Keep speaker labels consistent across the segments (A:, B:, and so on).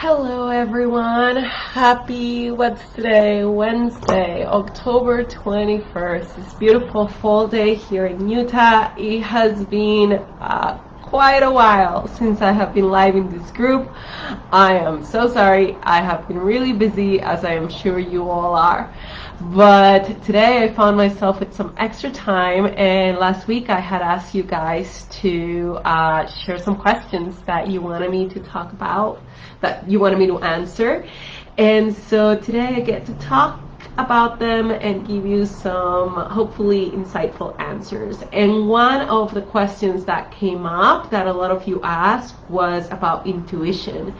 A: Hello everyone, happy, what's today, Wednesday, October 21st, this beautiful fall day here in Utah. It has been quite a while since I have been live in this group. I am so sorry, I have been really busy, as I am sure you all are. But today I found myself with some extra time, and last week I had asked you guys to share some questions that you wanted me to talk about, that you wanted me to answer. And so today I get to talk about them and give you some hopefully insightful answers. And one of the questions that came up that a lot of you asked was about intuition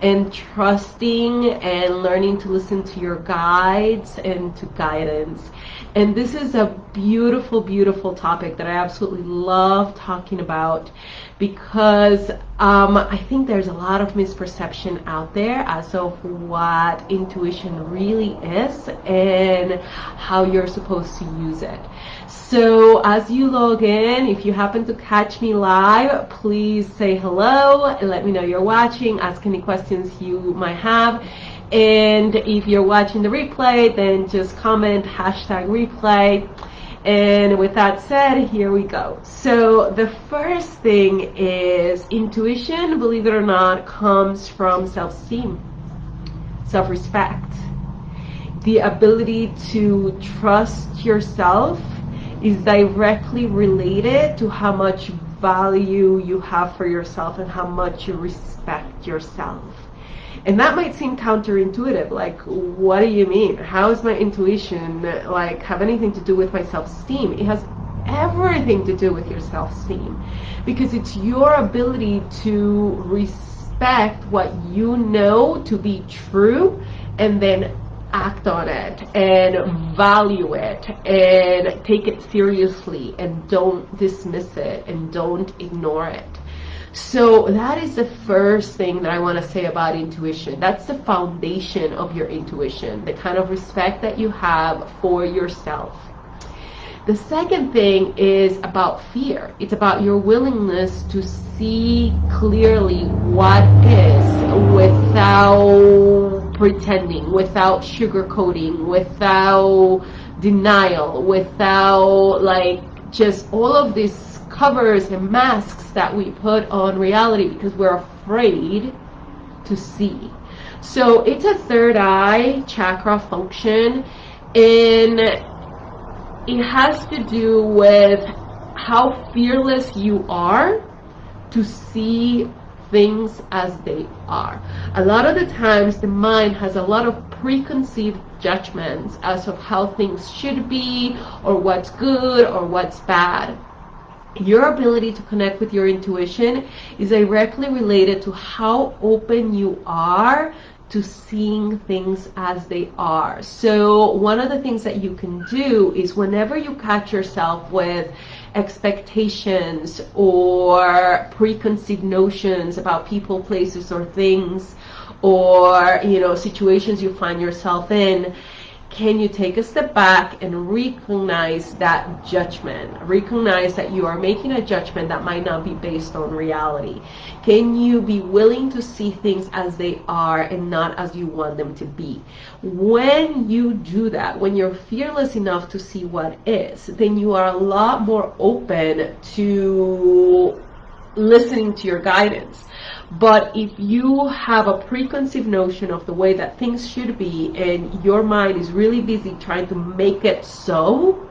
A: and trusting and learning to listen to your guides and to guidance. And this is a beautiful, beautiful topic that I absolutely love talking about, because I think there's a lot of misperception out there as of what intuition really is and how you're supposed to use it. So as you log in, if you happen to catch me live, please say hello and let me know you're watching, ask any questions you might have. And if you're watching the replay, then just comment #replay. And with that said, here we go. So the first thing is intuition, believe it or not, comes from self-esteem, self-respect. The ability to trust yourself is directly related to how much value you have for yourself and how much you respect yourself. And that might seem counterintuitive, like, what do you mean? How is my intuition have anything to do with my self-esteem? It has everything to do with your self-esteem, because it's your ability to respect what you know to be true and then act on it and value it and take it seriously and don't dismiss it and don't ignore it. So that is the first thing that I want to say about intuition. That's the foundation of your intuition, the kind of respect that you have for yourself. The second thing is about fear. It's about your willingness to see clearly what is without pretending, without sugarcoating, without denial, without just all of these covers and masks that we put on reality because we're afraid to see. So it's a third eye chakra function, and it has to do with how fearless you are to see things as they are. A lot of the times the mind has a lot of preconceived judgments as of how things should be or what's good or what's bad. Your ability to connect with your intuition is directly related to how open you are to seeing things as they are. So one of the things that you can do is whenever you catch yourself with expectations or preconceived notions about people, places, or things, or situations you find yourself in, can you take a step back and recognize that judgment? Recognize that you are making a judgment that might not be based on reality. Can you be willing to see things as they are and not as you want them to be? When you do that, when you're fearless enough to see what is, then you are a lot more open to listening to your guidance. But if you have a preconceived notion of the way that things should be and your mind is really busy trying to make it so,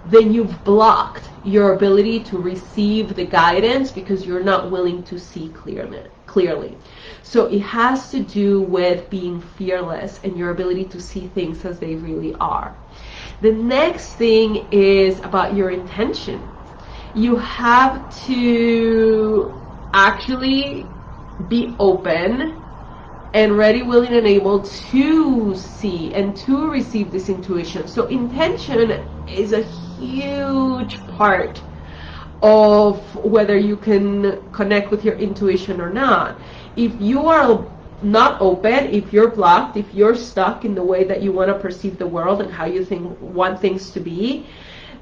A: then you've blocked your ability to receive the guidance because you're not willing to see clearly. So it has to do with being fearless and your ability to see things as they really are. The next thing is about your intention. You have to actually be open and ready, willing, and able to see and to receive this intuition. So intention is a huge part of whether you can connect with your intuition or not. If you are not open, if you're blocked, if you're stuck in the way that you want to perceive the world and how you want things to be,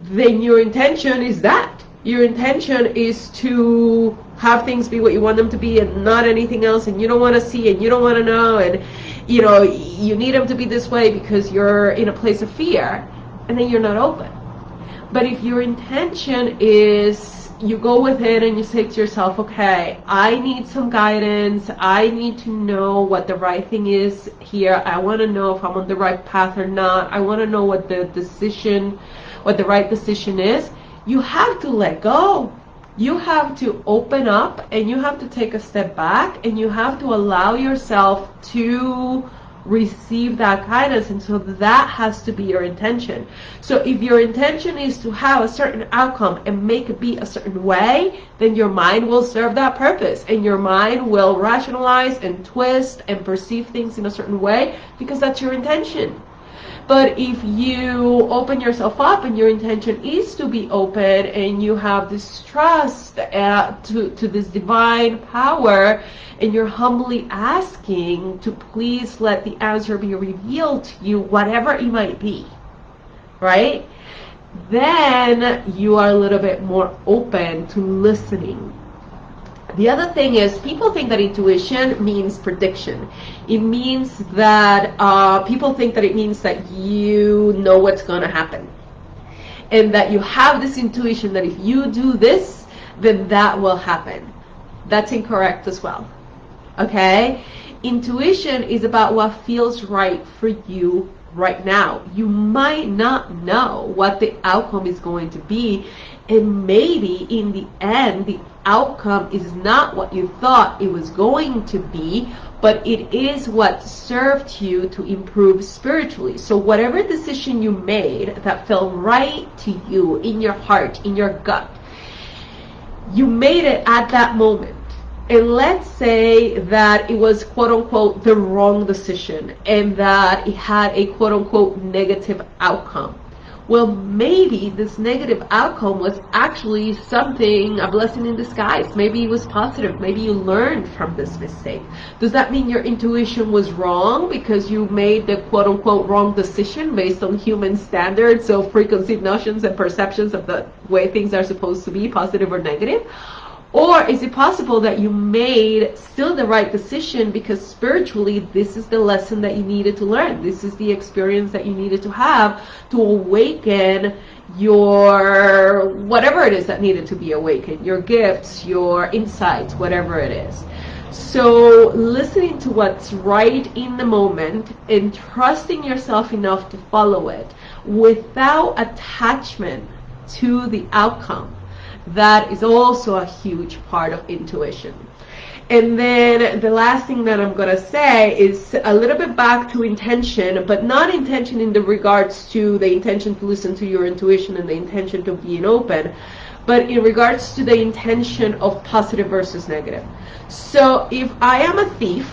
A: then your intention is that. Your intention is to have things be what you want them to be and not anything else, and you don't want to see and you don't want to know, and you need them to be this way because you're in a place of fear, and then you're not open. But if your intention is, you go within and you say to yourself, okay, I need some guidance, I need to know what the right thing is here, I want to know if I'm on the right path or not, I want to know what the right decision is, you have to let go. You have to open up and you have to take a step back and you have to allow yourself to receive that guidance, and so that has to be your intention. So if your intention is to have a certain outcome and make it be a certain way, then your mind will serve that purpose, and your mind will rationalize and twist and perceive things in a certain way because that's your intention. But if you open yourself up and your intention is to be open and you have this trust to this divine power, and you're humbly asking to please let the answer be revealed to you, whatever it might be, right? Then you are a little bit more open to listening. The other thing is, people think that intuition means prediction. It means that people think that it means that you know what's going to happen, and that you have this intuition that if you do this, then that will happen. That's incorrect as well. Okay? Intuition is about what feels right for you right now. You might not know what the outcome is going to be, and maybe in the end the outcome is not what you thought it was going to be, but it is what served you to improve spiritually. So whatever decision you made that felt right to you in your heart, in your gut, you made it at that moment. And let's say that it was quote-unquote the wrong decision and that it had a quote-unquote negative outcome. Well, maybe this negative outcome was actually something, a blessing in disguise. Maybe it was positive. Maybe you learned from this mistake. Does that mean your intuition was wrong because you made the quote-unquote wrong decision based on human standards, so preconceived notions and perceptions of the way things are supposed to be, positive or negative? Or is it possible that you made still the right decision because spiritually this is the lesson that you needed to learn? This is the experience that you needed to have to awaken your, whatever it is that needed to be awakened, your gifts, your insights, whatever it is. So listening to what's right in the moment and trusting yourself enough to follow it without attachment to the outcome. That is also a huge part of intuition. And then the last thing that I'm going to say is a little bit back to intention, but not intention in the regards to the intention to listen to your intuition and the intention to being open, but in regards to the intention of positive versus negative. So if I am a thief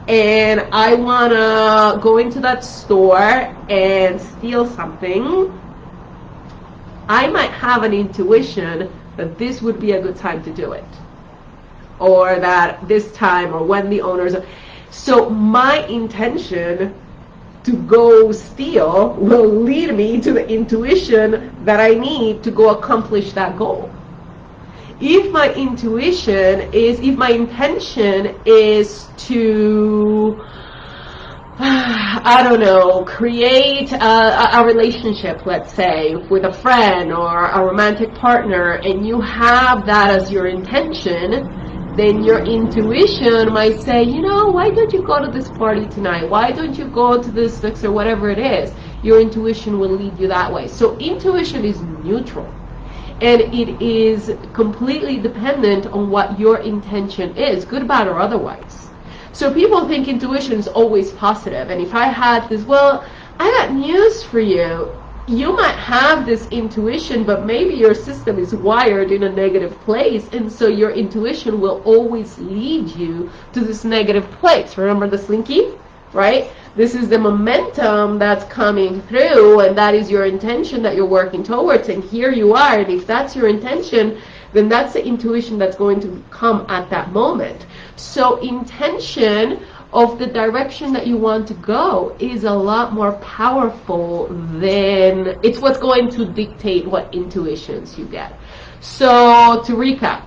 A: and I want to go into that store and steal something, I might have an intuition that this would be a good time to do it, or that this time, or when the owners are. So my intention to go steal will lead me to the intuition that I need to go accomplish that goal. If my intention is to, I don't know, create a relationship, let's say, with a friend or a romantic partner, and you have that as your intention, then your intuition might say, why don't you go to this party tonight? Why don't you go to this fix or whatever it is? Your intuition will lead you that way. So intuition is neutral, and it is completely dependent on what your intention is, good, bad, or otherwise. So people think intuition is always positive. And if I had this, well, I got news for you. You might have this intuition, but maybe your system is wired in a negative place. And so your intuition will always lead you to this negative place. Remember the slinky, right? This is the momentum that's coming through, and that is your intention that you're working towards. And here you are. And if that's your intention, then that's the intuition that's going to come at that moment. So intention of the direction that you want to go is a lot more powerful than, it's what's going to dictate what intuitions you get. So to recap,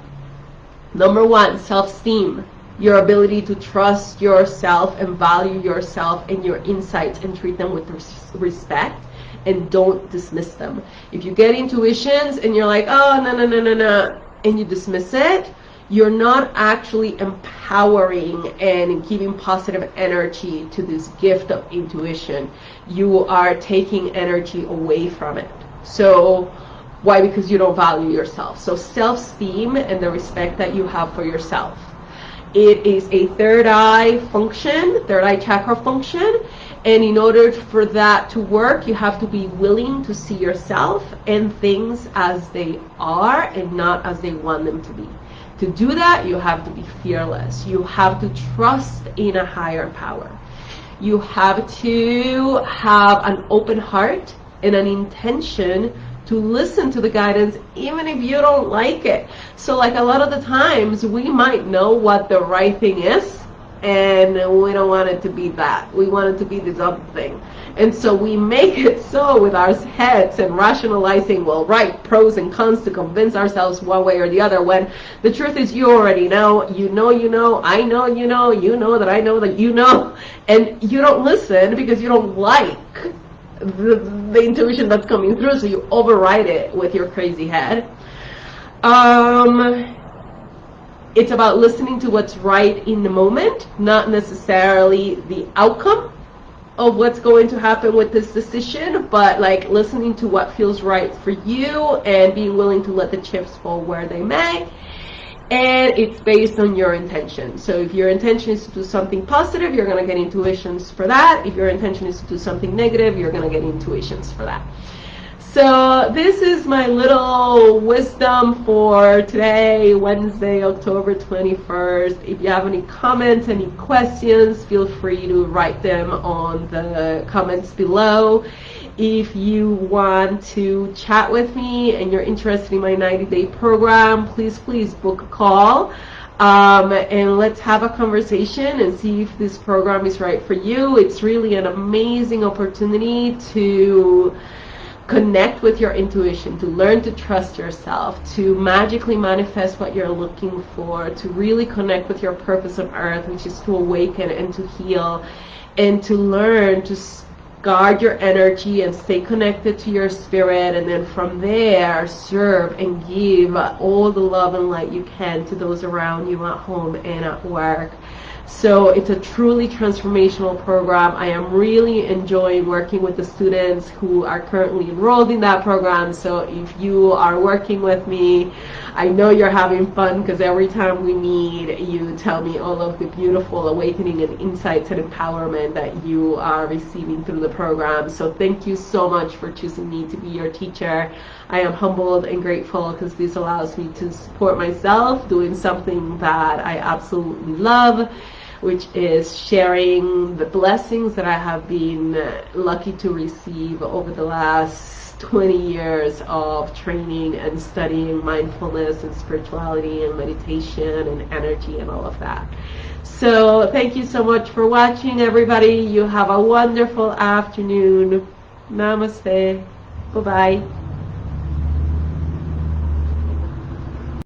A: number one, self-esteem. Your ability to trust yourself and value yourself and your insights and treat them with respect, and don't dismiss them. If you get intuitions and you're like, oh, no, and you dismiss it, you're not actually empowering and giving positive energy to this gift of intuition. You are taking energy away from it. So why? Because you don't value yourself. So self-esteem and the respect that you have for yourself. It is a third eye function, third eye chakra function. And in order for that to work, you have to be willing to see yourself and things as they are and not as they want them to be. To do that, you have to be fearless. You have to trust in a higher power. You have to have an open heart and an intention to listen to the guidance even if you don't like it. So like a lot of the times we might know what the right thing is and we don't want it to be that. We want it to be this other thing. And so we make it so with our heads and rationalizing, well, right, pros and cons to convince ourselves one way or the other, when the truth is you already know, I know, you know that I know that you know, and you don't listen because you don't like the intuition that's coming through, so you override it with your crazy head. It's about listening to what's right in the moment, not necessarily the outcome of what's going to happen with this decision, but like listening to what feels right for you and being willing to let the chips fall where they may. And it's based on your intention. So if your intention is to do something positive, you're going to get intuitions for that. If your intention is to do something negative, you're going to get intuitions for that. So this is my little wisdom for today, Wednesday, October 21st. If you have any comments, any questions, feel free to write them on the comments below. If you want to chat with me and you're interested in my 90-day program, please book a call. And let's have a conversation and see if this program is right for you. It's really an amazing opportunity to connect with your intuition, to learn to trust yourself, to magically manifest what you're looking for, to really connect with your purpose on earth, which is to awaken and to heal, and to learn to guard your energy and stay connected to your spirit, and then from there serve and give all the love and light you can to those around you at home and at work. So it's a truly transformational program. I am really enjoying working with the students who are currently enrolled in that program. So if you are working with me, I know you're having fun, because every time we meet, you tell me all of the beautiful awakening and insights and empowerment that you are receiving through the program. So thank you so much for choosing me to be your teacher. I am humbled and grateful, because this allows me to support myself doing something that I absolutely love, which is sharing the blessings that I have been lucky to receive over the last 20 years of training and studying mindfulness and spirituality and meditation and energy and all of that. So thank you so much for watching, everybody. You have a wonderful afternoon. Namaste. Bye-bye.